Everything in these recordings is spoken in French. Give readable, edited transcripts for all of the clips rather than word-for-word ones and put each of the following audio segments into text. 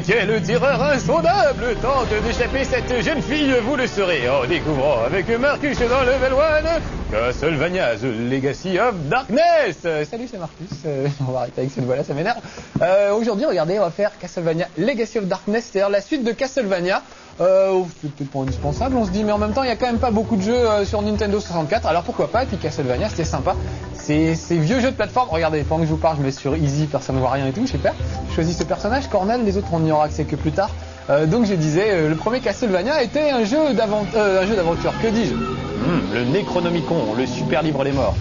Quel tireur insondable tente d'échapper cette jeune fille, vous le saurez en découvrant avec Marcus dans Level 1 Castlevania The Legacy of Darkness. Salut, c'est Marcus, on va arrêter avec cette voix-là, ça m'énerve. Aujourd'hui, regardez, on va faire Castlevania Legacy of Darkness, c'est-à-dire la suite de Castlevania. C'est peut-être pas indispensable, on se dit, mais en même temps, il y a quand même pas beaucoup de jeux sur Nintendo 64, alors pourquoi pas, et puis Castlevania, c'était sympa. Ces vieux jeux de plateforme, regardez, pendant que je vous parle, je mets sur Easy, personne ne voit rien et tout, j'ai peur. Je choisis ce personnage, Cornell, les autres on n'y aura accès que plus tard. Donc je disais, le premier Castlevania était un jeu d'aventure, que dis-je le Necronomicon, le super livre des morts.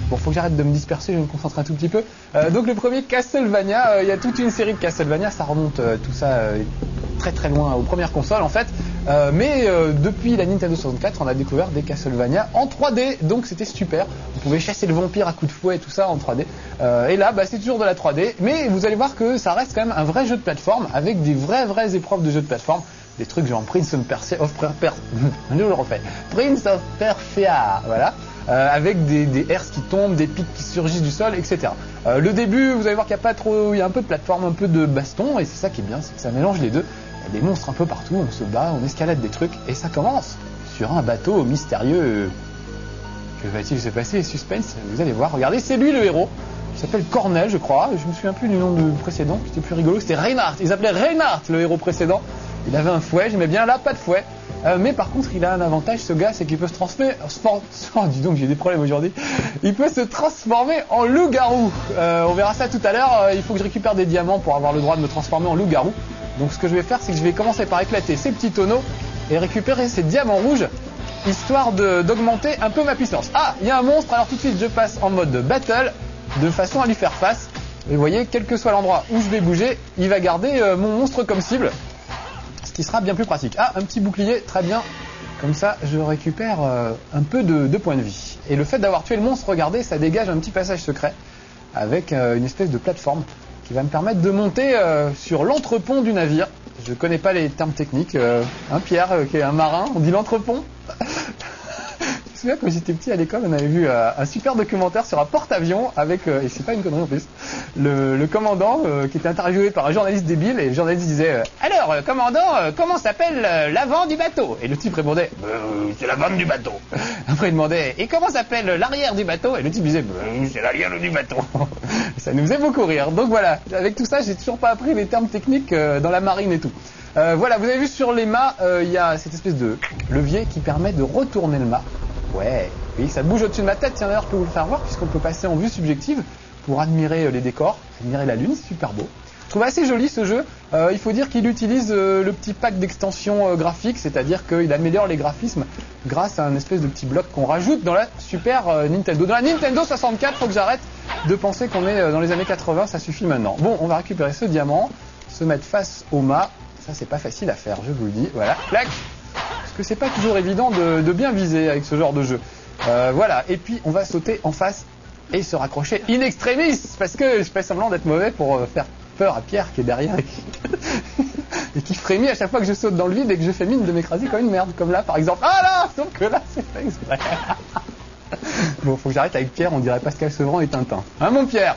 Bon, faut que j'arrête de me disperser, je vais me concentrer un tout petit peu. Donc le premier Castlevania, il y a toute une série de Castlevania, ça remonte tout ça très très loin aux premières consoles en fait. Mais depuis la Nintendo 64, on a découvert des Castlevania en 3D, donc c'était super. On pouvait chasser le vampire à coups de fouet et tout ça en 3D. Et là, c'est toujours de la 3D, mais vous allez voir que ça reste quand même un vrai jeu de plateforme avec des vraies épreuves de jeu de plateforme. Des trucs genre Prince of Persia, Prince of Persia, voilà. Avec des herses qui tombent, des pics qui surgissent du sol, etc. Le début, vous allez voir qu'il y a pas trop, il y a un peu de plateforme, un peu de baston, et c'est ça qui est bien, c'est que ça mélange les deux. Il y a des monstres un peu partout, on se bat, on escalade des trucs, et ça commence sur un bateau mystérieux. Que va-t-il se passer? Suspense, vous allez voir. Regardez, c'est lui le héros. Il s'appelle Cornell, je crois. Je me souviens plus du nom du précédent, c'était plus rigolo. C'était Reinhardt. Ils appelaient Reinhardt le héros précédent. Il avait un fouet, j'aimais bien. Là, pas de fouet. Mais par contre, il a un avantage, ce gars, c'est qu'il peut se transformer. Oh, dis donc, j'ai des problèmes aujourd'hui. Il peut se transformer en loup-garou. On verra ça tout à l'heure. Il faut que je récupère des diamants pour avoir le droit de me transformer en loup-garou. Donc, ce que je vais faire, c'est que je vais commencer par éclater ces petits tonneaux et récupérer ces diamants rouges, histoire d'augmenter un peu ma puissance. Ah, il y a un monstre. Alors tout de suite, je passe en mode battle, de façon à lui faire face. Et vous voyez, quel que soit l'endroit où je vais bouger, il va garder mon monstre comme cible. Ce qui sera bien plus pratique. Ah, un petit bouclier, très bien. Comme ça, je récupère un peu de points de vie. Et le fait d'avoir tué le monstre, regardez, ça dégage un petit passage secret avec une espèce de plateforme qui va me permettre de monter sur l'entrepont du navire. Je connais pas les termes techniques. Pierre, qui est un marin, on dit l'entrepont. Je me souviens, quand j'étais petit à l'école, on avait vu un super documentaire sur un porte-avions avec, et c'est pas une connerie en plus, le commandant qui était interviewé par un journaliste débile, et le journaliste disait alors, commandant, comment s'appelle l'avant du bateau? Et le type répondait c'est la vanne du bateau. Après il demandait et comment s'appelle l'arrière du bateau? Et le type disait c'est l'arrière du bateau. Ça nous faisait beaucoup rire. Donc voilà, avec tout ça, j'ai toujours pas appris les termes techniques dans la marine et tout. Voilà, vous avez vu sur les mâts, il y a cette espèce de levier qui permet de retourner le mât. Ouais, oui, ça bouge au-dessus de ma tête. Tiens, d'ailleurs, je peux vous le faire voir puisqu'on peut passer en vue subjective pour admirer les décors, admirer la lune, c'est super beau. Je trouve assez joli ce jeu. Il faut dire qu'il utilise le petit pack d'extension graphique, c'est-à-dire qu'il améliore les graphismes grâce à un espèce de petit bloc qu'on rajoute dans la Super Nintendo. Dans la Nintendo 64, faut que j'arrête de penser qu'on est dans les années 80, ça suffit maintenant. Bon, on va récupérer ce diamant, se mettre face au mât. Ça, c'est pas facile à faire, je vous le dis. Voilà, clac. Parce que c'est pas toujours évident de bien viser avec ce genre de jeu. Voilà, et puis on va sauter en face et se raccrocher in extremis, parce que je fais semblant d'être mauvais pour faire peur à Pierre qui est derrière et qui frémit à chaque fois que je saute dans le vide et que je fais mine de m'écraser comme une merde, comme là par exemple. Ah là, sauf que là c'est pas exprès. Bon, faut que j'arrête avec Pierre, on dirait Pascal Sevran et Tintin. Hein mon Pierre?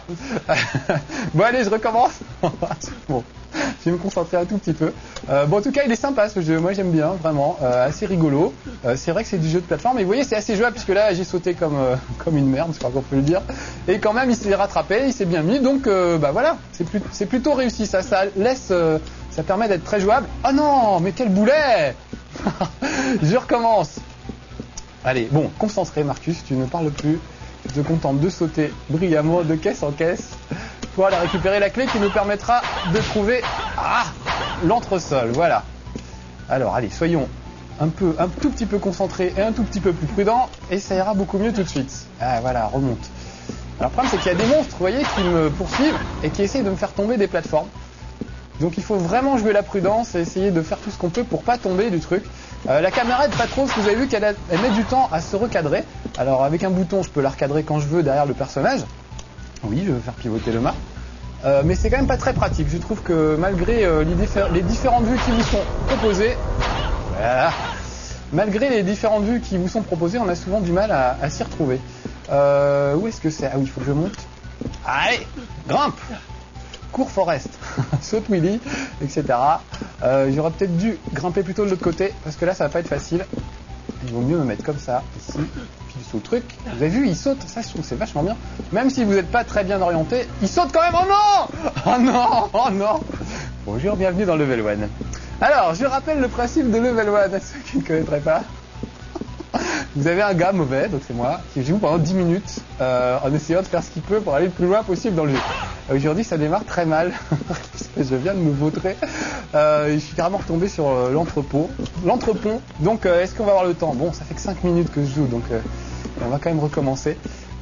Bon allez, je recommence. Bon, je vais me concentrer un tout petit peu. Bon, en tout cas, il est sympa ce jeu, moi j'aime bien, vraiment, assez rigolo. C'est vrai que c'est du jeu de plateforme, mais vous voyez, c'est assez jouable puisque là j'ai sauté comme une merde, je crois qu'on peut le dire. Et quand même, il s'est rattrapé, il s'est bien mis, donc voilà, c'est plutôt réussi, ça laisse, ça permet d'être très jouable. Oh non, mais quel boulet! Je recommence. Allez, bon, concentré Marcus, tu ne parles plus, tu te contentes de sauter brillamment de caisse en caisse pour aller récupérer la clé qui nous permettra de trouver l'entresol, voilà. Alors, allez, soyons un tout petit peu concentrés et un tout petit peu plus prudents, et ça ira beaucoup mieux tout de suite. Ah, voilà, remonte. Alors, le problème, c'est qu'il y a des monstres, vous voyez, qui me poursuivent et qui essayent de me faire tomber des plateformes. Donc il faut vraiment jouer la prudence et essayer de faire tout ce qu'on peut pour pas tomber du truc. La caméra est pas trop, parce que vous avez vu qu'elle met du temps à se recadrer. Alors avec un bouton, je peux la recadrer quand je veux derrière le personnage. Oui, je veux faire pivoter le mât. Mais c'est quand même pas très pratique. Je trouve que malgré les différentes vues qui vous sont proposées, voilà, malgré les différentes vues qui vous sont proposées, on a souvent du mal à s'y retrouver. Où est-ce que c'est? Ah oui, il faut que je monte. Allez, grimpe. cours Forest, saute Willy, etc. J'aurais peut-être dû grimper plutôt de l'autre côté, parce que là ça va pas être facile. Il vaut mieux me mettre comme ça, ici, puis sous le truc. Vous avez vu, il saute, ça je trouve que c'est vachement bien. Même si vous n'êtes pas très bien orienté, il saute quand même. Oh non! Oh non! Oh non! Bonjour, bienvenue dans Level 1. Alors, je rappelle le principe de Level 1 à ceux qui ne connaîtraient pas. Vous avez un gars mauvais, donc c'est moi, qui joue pendant 10 minutes en essayant de faire ce qu'il peut pour aller le plus loin possible dans le jeu. Aujourd'hui, ça démarre très mal, puisque je viens de me vautrer. Je suis carrément retombé sur l'entrepont. Donc, est-ce qu'on va avoir le temps? Bon, ça fait que 5 minutes que je joue, donc on va quand même recommencer.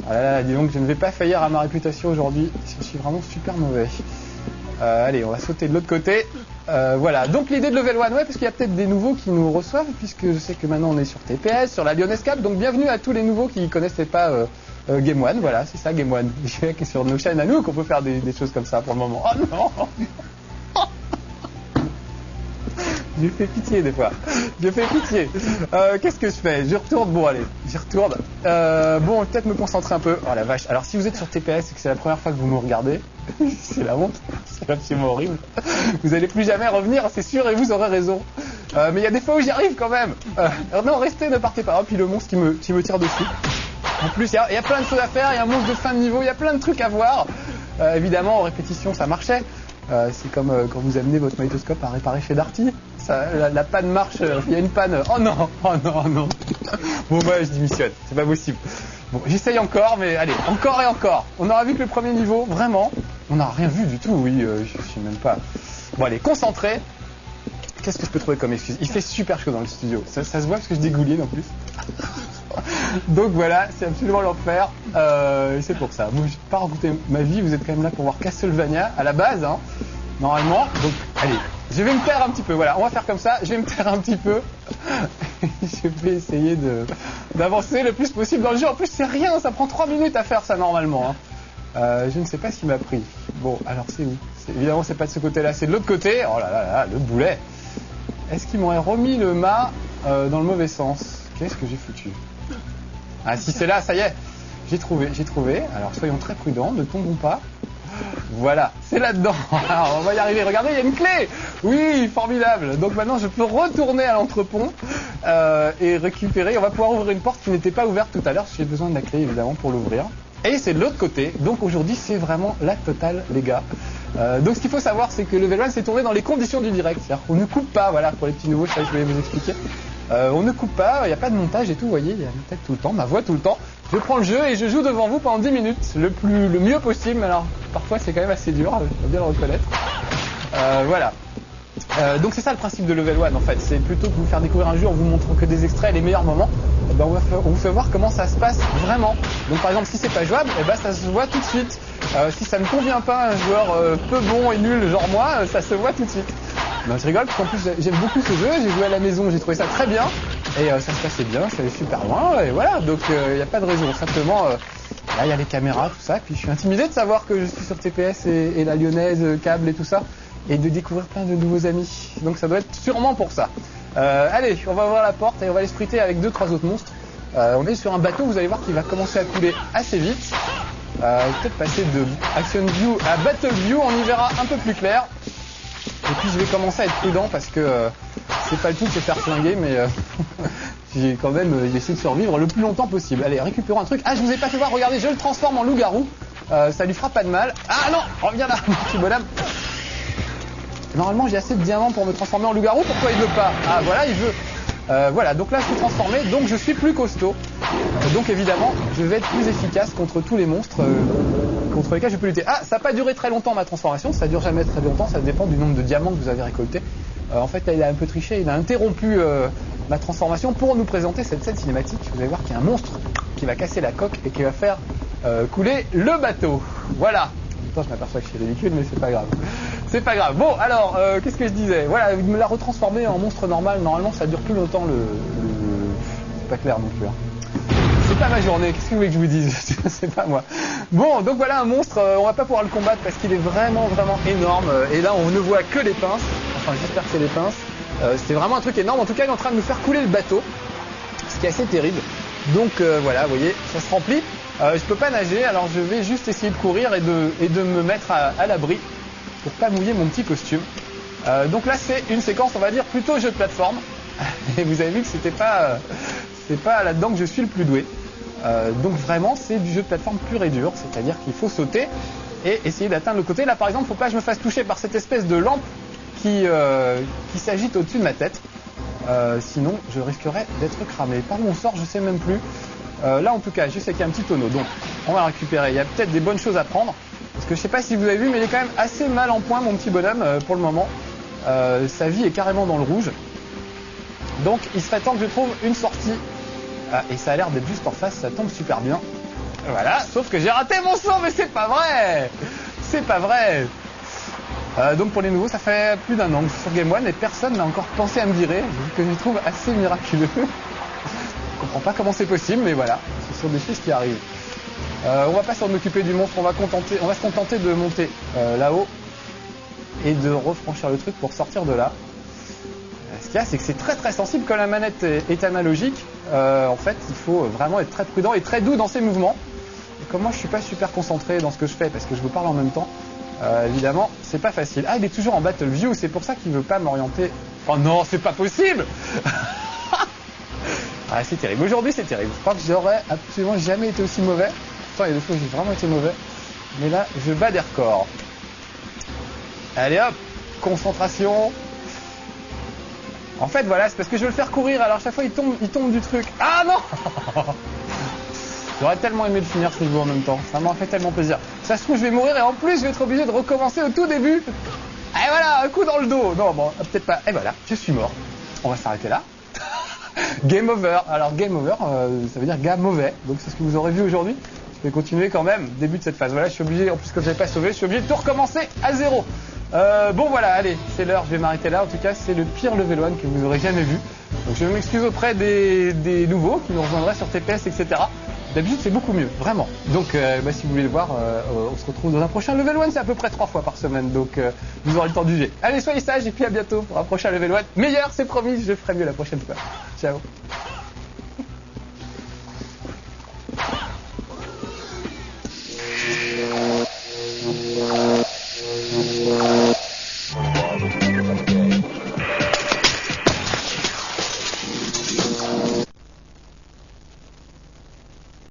Ah là là, dis donc, je ne vais pas faillir à ma réputation aujourd'hui, je suis vraiment super mauvais. Allez, on va sauter de l'autre côté. Voilà, donc l'idée de Level 1, ouais, parce qu'il y a peut-être des nouveaux qui nous reçoivent, puisque je sais que maintenant on est sur TPS, sur la Lyonnaise Cup, donc bienvenue à tous les nouveaux qui ne connaissaient pas Game One, voilà, c'est ça Game One. Je sais que sur nos chaînes à nous qu'on peut faire des choses comme ça pour le moment. Oh non! Je fais pitié des fois. Je fais pitié. Qu'est-ce que je fais? Je retourne. Bon, allez, j'y retourne. Bon, peut-être me concentrer un peu. Oh la vache. Alors, si vous êtes sur TPS et que c'est la première fois que vous nous regardez, c'est la honte. C'est absolument horrible. Vous n'allez plus jamais revenir, c'est sûr, et vous aurez raison. Mais il y a des fois où j'y arrive quand même. Alors non, restez, ne partez pas. Oh, puis le monstre qui me tire dessus. En plus, il y a plein de choses à faire. Il y a un monstre de fin de niveau. Il y a plein de trucs à voir. Évidemment, en répétition, ça marchait. C'est comme quand vous amenez votre magnétoscope à réparer chez Darty. La panne marche, il y a une panne. Oh non, oh non, oh non. Bon, moi, je démissionne. C'est pas possible. Bon, j'essaye encore, mais allez, encore et encore. On aura vu que le premier niveau, vraiment, on n'a rien vu du tout. Oui, je sais même pas. Bon, allez, concentré. Qu'est-ce que je peux trouver comme excuse? Il fait super chaud dans le studio. Ça se voit parce que je dégouline en plus. Donc voilà, c'est absolument l'enfer. C'est pour ça. Moi, je n'ai pas raconté ma vie. Vous êtes quand même là pour voir Castlevania à la base, hein, normalement. Donc, allez, je vais me taire un petit peu. Voilà, on va faire comme ça. Je vais me taire un petit peu. Je vais essayer d'avancer le plus possible dans le jeu. En plus, c'est rien. Ça prend 3 minutes à faire ça normalement. Hein. Je ne sais pas ce qui m'a pris. Bon, alors c'est où? Évidemment, c'est pas de ce côté-là, c'est de l'autre côté. Oh là là là, le boulet. Est-ce qu'ils m'auraient remis le mât dans le mauvais sens? Qu'est-ce que j'ai foutu? Ah si, c'est là, ça y est. J'ai trouvé. Alors soyons très prudents, ne tombons pas. Voilà, c'est là-dedans. Alors on va y arriver. Regardez, il y a une clé. Oui, formidable. Donc maintenant, je peux retourner à l'entrepont et récupérer. On va pouvoir ouvrir une porte qui n'était pas ouverte tout à l'heure. J'ai besoin de la clé, évidemment, pour l'ouvrir. Et c'est de l'autre côté. Donc aujourd'hui, c'est vraiment la totale, les gars. Donc ce qu'il faut savoir, c'est que Level 1 s'est tourné dans les conditions du direct. C'est-à-dire qu'on ne coupe pas, voilà, pour les petits nouveaux, ça je vais vous expliquer. On ne coupe pas, il n'y a pas de montage et tout, vous voyez, il y a ma tête tout le temps, ma voix tout le temps. Je prends le jeu et je joue devant vous pendant 10 minutes, le mieux possible. Alors parfois c'est quand même assez dur, je dois bien le reconnaître. Voilà. Donc c'est ça le principe de Level 1 en fait, c'est plutôt que vous faire découvrir un jeu en vous montrant que des extraits, les meilleurs moments, on vous fait voir comment ça se passe vraiment. Donc par exemple si c'est pas jouable, ça se voit tout de suite. Si ça ne convient pas à un joueur peu bon et nul genre moi, ça se voit tout de suite. Non, je rigole parce qu'en plus j'aime beaucoup ce jeu, j'ai joué à la maison, j'ai trouvé ça très bien et ça se passait bien, je suis allé super loin et voilà, donc il n'y a pas de raison, simplement là il y a les caméras, tout ça, puis je suis intimidé de savoir que je suis sur TPS et la Lyonnaise, câble et tout ça, et de découvrir plein de nouveaux amis, donc ça doit être sûrement pour ça. Allez, on va ouvrir la porte et on va aller sprinter avec 2-3 autres monstres. On est sur un bateau, vous allez voir qu'il va commencer à couler assez vite. Peut-être passer de Action View à Battle View, on y verra un peu plus clair. Et puis je vais commencer à être prudent parce que c'est pas le tout de se faire flinguer, mais j'ai quand même essayé de survivre le plus longtemps possible. Allez, récupérons un truc. Ah, je vous ai pas fait voir, regardez, je le transforme en loup-garou. Ça lui fera pas de mal. Ah non, reviens là, petit bonhomme. Normalement, j'ai assez de diamants pour me transformer en loup-garou. Pourquoi il veut pas? Ah, voilà, il veut. Voilà, donc là je suis transformé, donc je suis plus costaud. Donc évidemment, je vais être plus efficace contre tous les monstres contre lesquels je peux lutter. Ah, ça n'a pas duré très longtemps ma transformation, ça dure jamais très longtemps, ça dépend du nombre de diamants que vous avez récoltés. En fait, là, il a un peu triché, il a interrompu ma transformation pour nous présenter cette scène cinématique. Vous allez voir qu'il y a un monstre qui va casser la coque et qui va faire couler le bateau. Voilà. Je m'aperçois que je suis ridicule, mais c'est pas grave. C'est pas grave. Bon, alors, qu'est-ce que je disais? Voilà, me la retransformer en monstre normal. Normalement, ça dure plus longtemps C'est pas clair non plus. Hein. C'est pas ma journée. Qu'est-ce que vous voulez que je vous dise? C'est pas moi. Bon, donc voilà un monstre. On va pas pouvoir le combattre parce qu'il est vraiment, vraiment énorme. Et là, on ne voit que les pinces. Enfin, j'espère que c'est les pinces. C'est vraiment un truc énorme. En tout cas, il est en train de nous faire couler le bateau. Ce qui est assez terrible. Donc, voilà, vous voyez, ça se remplit. Je peux pas nager, alors je vais juste essayer de courir et de me mettre à l'abri. pour pas mouiller mon petit costume. Donc là c'est une séquence on va dire plutôt jeu de plateforme. Et vous avez vu que c'est pas là-dedans que je suis le plus doué. Donc vraiment c'est du jeu de plateforme pur et dur, c'est-à-dire qu'il faut sauter et essayer d'atteindre le côté. Là par exemple, faut pas que je me fasse toucher par cette espèce de lampe qui s'agite au-dessus de ma tête. Sinon je risquerais d'être cramé. Par où on sort, je sais même plus. Là en tout cas, je sais qu'il y a un petit tonneau, donc on va le récupérer. Il y a peut-être des bonnes choses à prendre. Parce que je sais pas si vous avez vu, mais il est quand même assez mal en point mon petit bonhomme pour le moment. Sa vie est carrément dans le rouge. Donc il serait temps que je trouve une sortie. Et ça a l'air d'être juste en face, ça tombe super bien. Voilà, sauf que j'ai raté mon saut, mais c'est pas vrai. C'est pas vrai. Donc pour les nouveaux, ça fait plus d'un an que je suis sur Game One et personne n'a encore pensé à me virer, que je trouve assez miraculeux. Je comprends pas comment c'est possible, mais voilà, ce sont des choses qui arrivent. On va pas s'en occuper du monstre, on va se contenter de monter là-haut et de refranchir le truc pour sortir de là. Ce qu'il y a, c'est que c'est très très sensible quand la manette est analogique. En fait, il faut vraiment être très prudent et très doux dans ses mouvements. Et comme moi, je suis pas super concentré dans ce que je fais parce que je vous parle en même temps, évidemment, c'est pas facile. Ah, il est toujours en battle view, c'est pour ça qu'il veut pas m'orienter. Oh non, c'est pas possible. Ah, c'est terrible. Aujourd'hui, c'est terrible. Je crois que j'aurais absolument jamais été aussi mauvais. Pourtant, il y a des fois où j'ai vraiment été mauvais. Mais là, je bats des records. Allez hop, concentration. En fait, voilà, c'est parce que je veux le faire courir, alors à chaque fois, il tombe du truc. Ah non. J'aurais tellement aimé le finir ce niveau en même temps. Ça m'a fait tellement plaisir. Ça se trouve, je vais mourir et en plus, je vais être obligé de recommencer au tout début. Et voilà, un coup dans le dos. Non, bon, peut-être pas. Et voilà, je suis mort. On va s'arrêter là. Game over. Alors, game over, ça veut dire gars mauvais. Donc, c'est ce que vous aurez vu aujourd'hui. Je vais continuer quand même. Début de cette phase. Voilà, je suis obligé, en plus, comme je n'avais pas sauvé, je suis obligé de tout recommencer à zéro. Bon voilà, allez, c'est l'heure, je vais m'arrêter là. En tout cas, c'est le pire level 1 que vous aurez jamais vu. Donc je m'excuse auprès des nouveaux qui nous rejoindraient sur TPS, etc. D'habitude, c'est beaucoup mieux, vraiment. Donc si vous voulez le voir, on se retrouve dans un prochain level 1, c'est à peu près 3 fois par semaine. Donc vous aurez le temps de juger. Allez, soyez sages et puis à bientôt pour un prochain level 1. Meilleur, c'est promis, je ferai mieux la prochaine fois. Ciao.